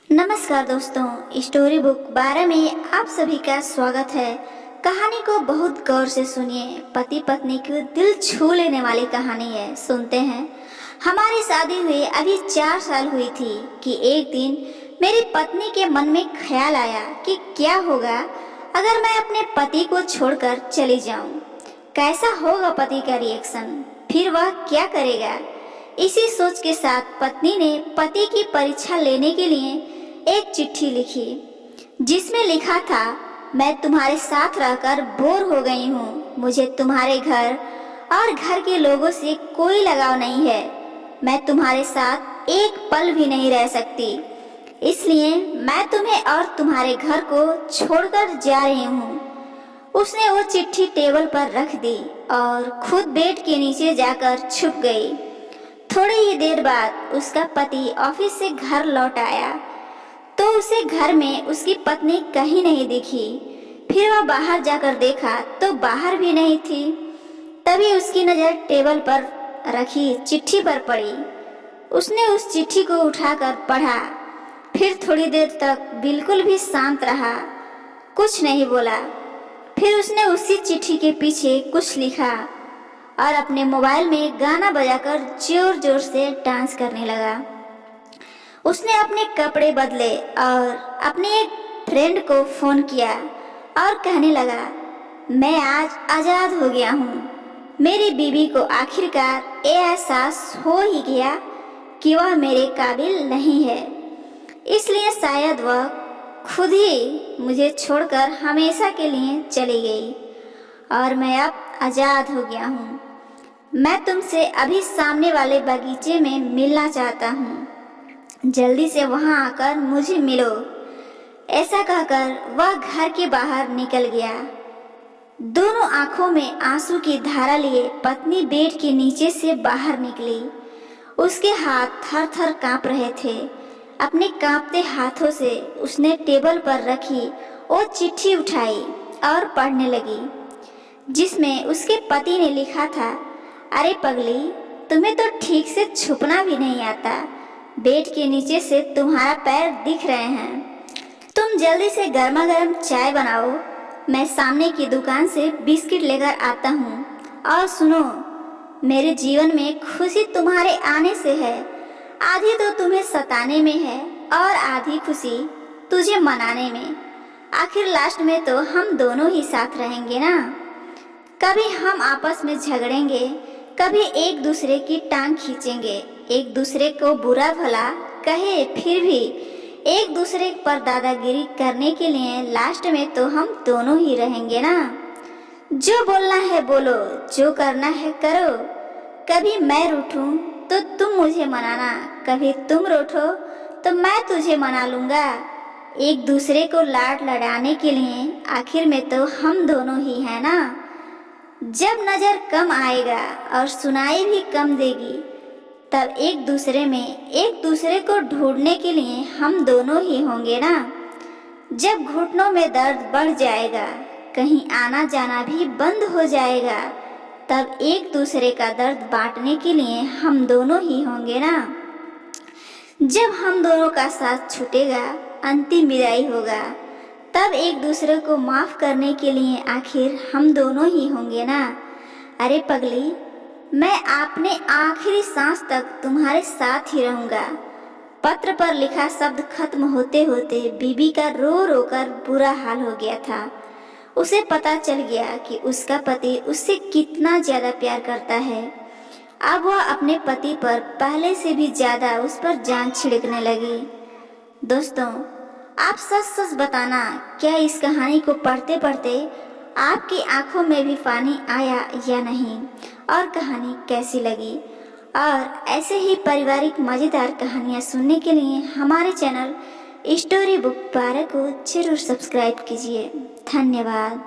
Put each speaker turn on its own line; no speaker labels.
नमस्कार दोस्तों, story book 12 में आप सभी का स्वागत है। कहानी को बहुत गौर से सुनिए। पति पत्नी की दिल छू लेने वाली कहानी है। सुनते हैं। हमारी शादी हुए अभी 4 साल हुई थी कि एक दिन मेरी पत्नी के मन में ख्याल आया कि क्या होगा अगर मैं अपने पति को छोड़कर चली जाऊं। कैसा होगा पति का रिएक्शन, फिर वह क्या करेगा। इसी सोच के साथ पत्नी ने पति की परीक्षा लेने के लिए एक चिट्ठी लिखी, जिसमें लिखा था, मैं तुम्हारे साथ रहकर बोर हो गई हूँ। मुझे तुम्हारे घर और घर के लोगों से कोई लगाव नहीं है। मैं तुम्हारे साथ एक पल भी नहीं रह सकती, इसलिए मैं तुम्हें और तुम्हारे घर को छोड़कर जा रही हूँ। उसने वो चिट्ठी टेबल पर रख दी और खुद बेड के नीचे जाकर छुप गई। थोड़ी ही देर बाद उसका पति ऑफिस से घर लौट आया तो उसे घर में उसकी पत्नी कहीं नहीं दिखी। फिर वह बाहर जाकर देखा तो बाहर भी नहीं थी। तभी उसकी नज़र टेबल पर रखी चिट्ठी पर पड़ी। उसने उस चिट्ठी को उठाकर पढ़ा। फिर थोड़ी देर तक बिल्कुल भी शांत रहा, कुछ नहीं बोला। फिर उसने उसी चिट्ठी के पीछे कुछ लिखा और अपने मोबाइल में गाना बजाकर जोर जोर से डांस करने लगा। उसने अपने कपड़े बदले और अपने एक फ्रेंड को फोन किया और कहने लगा, मैं आज आज़ाद हो गया हूँ। मेरी बीवी को आखिरकार ये एहसास हो ही गया कि वह मेरे काबिल नहीं है, इसलिए शायद वह खुद ही मुझे छोड़कर हमेशा के लिए चली गई और मैं अब आज़ाद हो गया हूँ। मैं तुमसे अभी सामने वाले बगीचे में मिलना चाहता हूँ, जल्दी से वहां आकर मुझे मिलो। ऐसा कहकर वह घर के बाहर निकल गया। दोनों आंखों में आंसू की धारा लिए पत्नी बेड के नीचे से बाहर निकली। उसके हाथ थर थर कांप रहे थे। अपने कांपते हाथों से उसने टेबल पर रखी वो चिट्ठी उठाई और पढ़ने लगी, जिसमें उसके पति ने लिखा था, अरे पगली, तुम्हें तो ठीक से छुपना भी नहीं आता। बेड के नीचे से तुम्हारा पैर दिख रहे हैं। तुम जल्दी से गर्मा गर्म चाय बनाओ, मैं सामने की दुकान से बिस्किट लेकर आता हूँ। और सुनो, मेरे जीवन में खुशी तुम्हारे आने से है। आधी तो तुम्हें सताने में है और आधी खुशी तुझे मनाने में। आखिर लास्ट में तो हम दोनों ही साथ रहेंगे ना। कभी हम आपस में झगड़ेंगे, कभी एक दूसरे की टांग खींचेंगे, एक दूसरे को बुरा भला कहे, फिर भी एक दूसरे पर दादागिरी करने के लिए लास्ट में तो हम दोनों ही रहेंगे ना। जो बोलना है बोलो, जो करना है करो। कभी मैं रूठूं तो तुम मुझे मनाना, कभी तुम रूठो तो मैं तुझे मना लूँगा। एक दूसरे को लाड लड़ाने के लिए आखिर में तो हम दोनों ही हैं ना। जब नज़र कम आएगा और सुनाई भी कम देगी, तब एक दूसरे को ढूंढने के लिए हम दोनों ही होंगे ना। जब घुटनों में दर्द बढ़ जाएगा, कहीं आना जाना भी बंद हो जाएगा, तब एक दूसरे का दर्द बांटने के लिए हम दोनों ही होंगे ना। जब हम दोनों का साथ छूटेगा, अंतिम विदाई होगा, तब एक दूसरे को माफ करने के लिए आखिर हम दोनों ही होंगे ना। अरे पगली, मैं अपने आखिरी सांस तक तुम्हारे साथ ही रहूँगा। पत्र पर लिखा शब्द खत्म होते होते बीबी का रो रो कर बुरा हाल हो गया था। उसे पता चल गया कि उसका पति उससे कितना ज़्यादा प्यार करता है। अब वह अपने पति पर पहले से भी ज़्यादा उस पर जान छिड़कने लगी। दोस्तों, आप सच सच बताना, क्या इस कहानी को पढ़ते पढ़ते आपकी आंखों में भी पानी आया या नहीं, और कहानी कैसी लगी। और ऐसे ही पारिवारिक मज़ेदार कहानियाँ सुनने के लिए हमारे चैनल स्टोरी बुक 12 को जरूर सब्सक्राइब कीजिए। धन्यवाद।